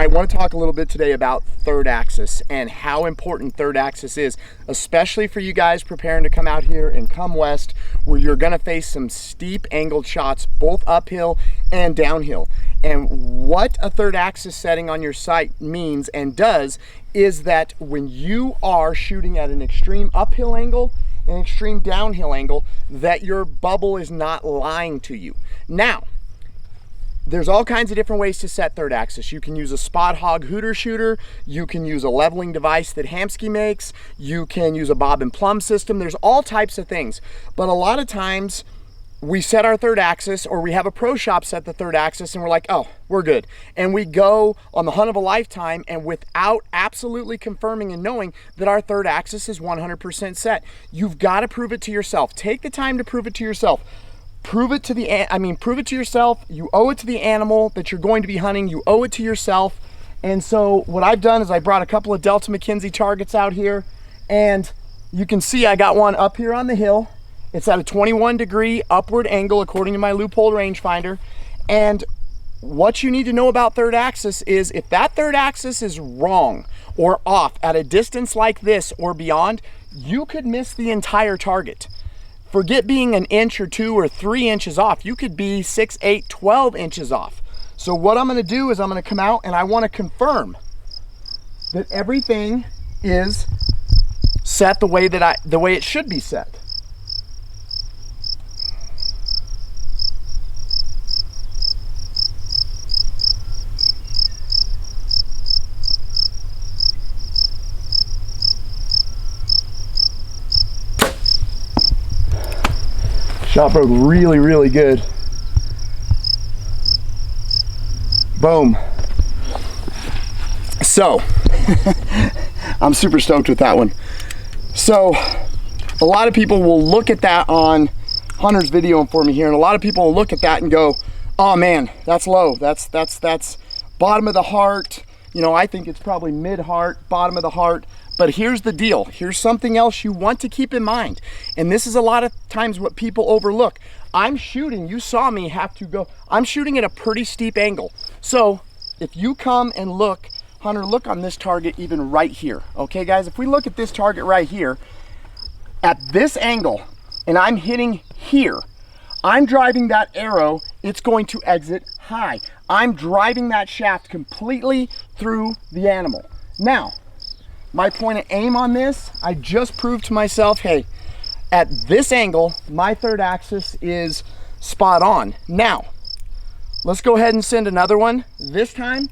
I want to talk a little bit today about third axis and how important third axis is, especially for you guys preparing to come out here and come west, where you're going to face some steep angled shots, both uphill and downhill. And what a third axis setting on your sight means and does is that when you are shooting at an extreme uphill angle, an extreme downhill angle, that your bubble is not lying to you. Now, there's all kinds of different ways to set third axis. You can use a spot hog hooter shooter. You can use a leveling device that Hamskea makes. You can use a bob and plumb system. There's all types of things. But a lot of times we set our third axis, or we have a pro shop set the third axis, and we're like, oh, we're good. And we go on the hunt of a lifetime, and without absolutely confirming and knowing that our third axis is 100% set. You've got to prove it to yourself. Take the time to prove it to yourself. Prove it to yourself. You owe it to the animal that you're going to be hunting. You owe it to yourself. And so what I've done is I brought a couple of Delta McKenzie targets out here, and you can see I got one up here on the hill. It's at a 21-degree upward angle according to my loophole rangefinder. And what you need to know about third axis is if that third axis is wrong or off at a distance like this or beyond, you could miss the entire target. Forget being an inch or 2 or 3 inches off. You could be 6, 8, 12 inches off. So what I'm going to do is I'm going to come out and I want to confirm that everything is set the way it should be set. Shot broke really, really good. Boom. So, I'm super stoked with that one. So, a lot of people will look at that on Hunter's video for me here, and a lot of people will look at that and go, oh man, that's low. That's bottom of the heart. You know, I think it's probably mid-heart, bottom of the heart. But here's the deal. Here's something else you want to keep in mind. And this is a lot of times what people overlook. I'm shooting, you saw me have to go, I'm shooting at a pretty steep angle. So if you come and look, Hunter, look on this target even right here. Okay, guys, if we look at this target right here, at this angle, and I'm hitting here, I'm driving that arrow, it's going to exit high. I'm driving that shaft completely through the animal. Now, my point of aim on this, I just proved to myself, hey, at this angle, my third axis is spot on. Now, let's go ahead and send another one. This time,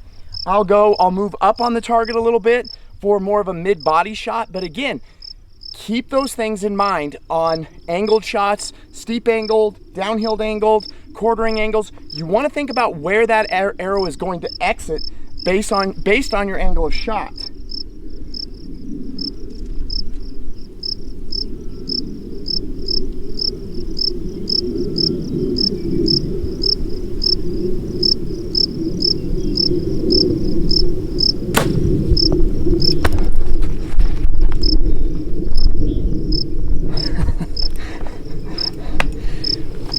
I'll move up on the target a little bit for more of a mid-body shot. But again, keep those things in mind on angled shots, steep angled, downhill angled, quartering angles. You want to think about where that arrow is going to exit based on your angle of shot.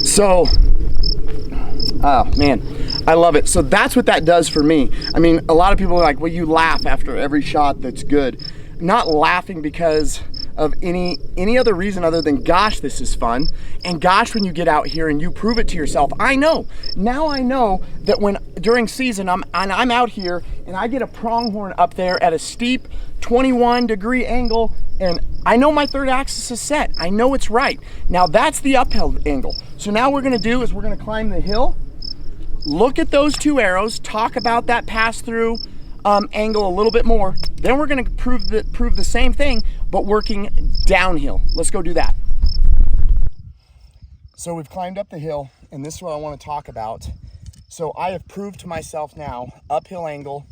So, oh man, I love it. So that's what that does for me. I mean, a lot of people are like, well, you laugh after every shot that's good. I'm not laughing because of any other reason other than, gosh, this is fun. And gosh, when you get out here and you prove it to yourself, I know. Now I know that when during season I'm out here and I get a pronghorn up there at a steep 21-degree angle, and I know my third axis is set. I know it's right. Now that's the uphill angle. So now what we're gonna do is we're gonna climb the hill, look at those two arrows, talk about that pass-through angle a little bit more. Then we're gonna prove the same thing, but working downhill. Let's go do that. So we've climbed up the hill, and this is what I wanna talk about. So I have proved to myself now, uphill angle,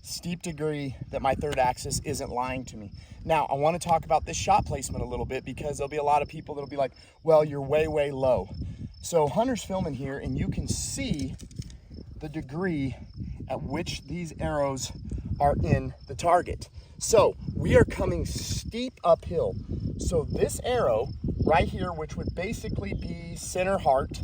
steep degree, that my third axis isn't lying to me. Now, I want to talk about this shot placement a little bit, because there'll be a lot of people that'll be like, well, you're way, way low. So Hunter's filming here, and you can see the degree at which these arrows are in the target. So we are coming steep uphill. So this arrow right here, which would basically be center heart,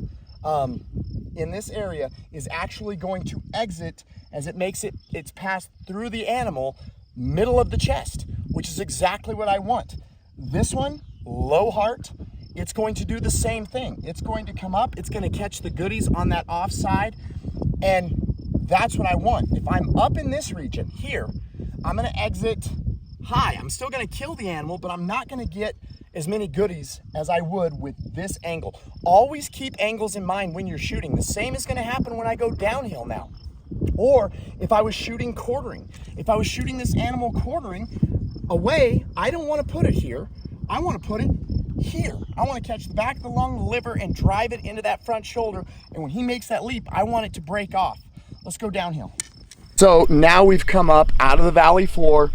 in this area, is actually going to exit as it makes it's passed through the animal, middle of the chest, which is exactly what I want. This one, low heart, it's going to do the same thing. It's going to come up, it's going to catch the goodies on that offside, and that's what I want. If I'm up in this region here, I'm going to exit high. I'm still going to kill the animal, but I'm not going to get as many goodies as I would with this angle. Always keep angles in mind when you're shooting. The same is going to happen when I go downhill now. Or if I was shooting quartering. If I was shooting this animal quartering away, I don't want to put it here. I want to put it here. I want to catch the back of the lung, the liver, and drive it into that front shoulder. And when he makes that leap, I want it to break off. Let's go downhill. So now we've come up out of the valley floor,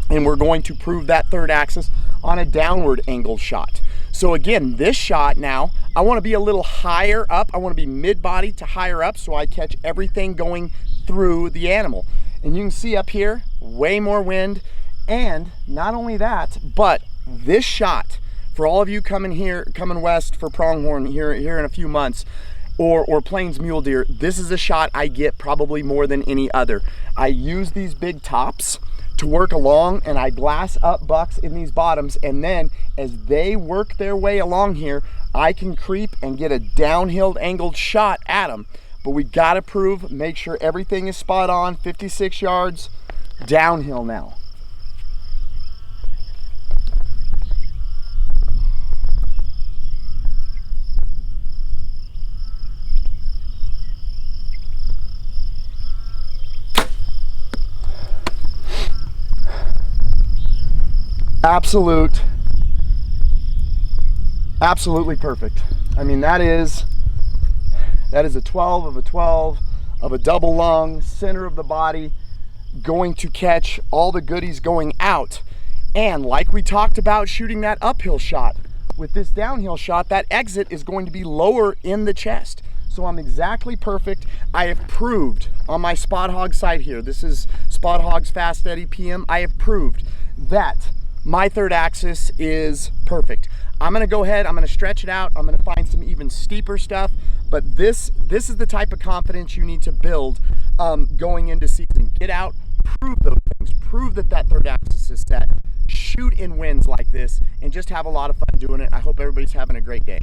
and we're going to prove that third axis on a downward angled shot. So again, this shot now, I want to be a little higher up. I want to be mid-body to higher up so I catch everything going through the animal. And you can see up here, way more wind. And not only that, but this shot, for all of you coming west for pronghorn here in a few months, or plains mule deer, this is a shot I get probably more than any other. I use these big tops to work along, and I glass up bucks in these bottoms, and then as they work their way along here, I can creep and get a downhill angled shot at them. But we gotta make sure everything is spot on. 56 yards downhill now. Absolutely perfect. I mean, that is a 12 of a 12 of a double lung, center of the body, going to catch all the goodies going out. And like we talked about shooting that uphill shot, with this downhill shot, that exit is going to be lower in the chest. So I'm exactly perfect. I have proved on my Spot Hog site here, this is Spot Hog's Fast Steady PM, I have proved that my third axis is perfect. I'm gonna go ahead, I'm gonna stretch it out, I'm gonna find some even steeper stuff, but this is the type of confidence you need to build going into season. Get out, prove those things, prove that third axis is set, shoot in winds like this, and just have a lot of fun doing it. I hope everybody's having a great day.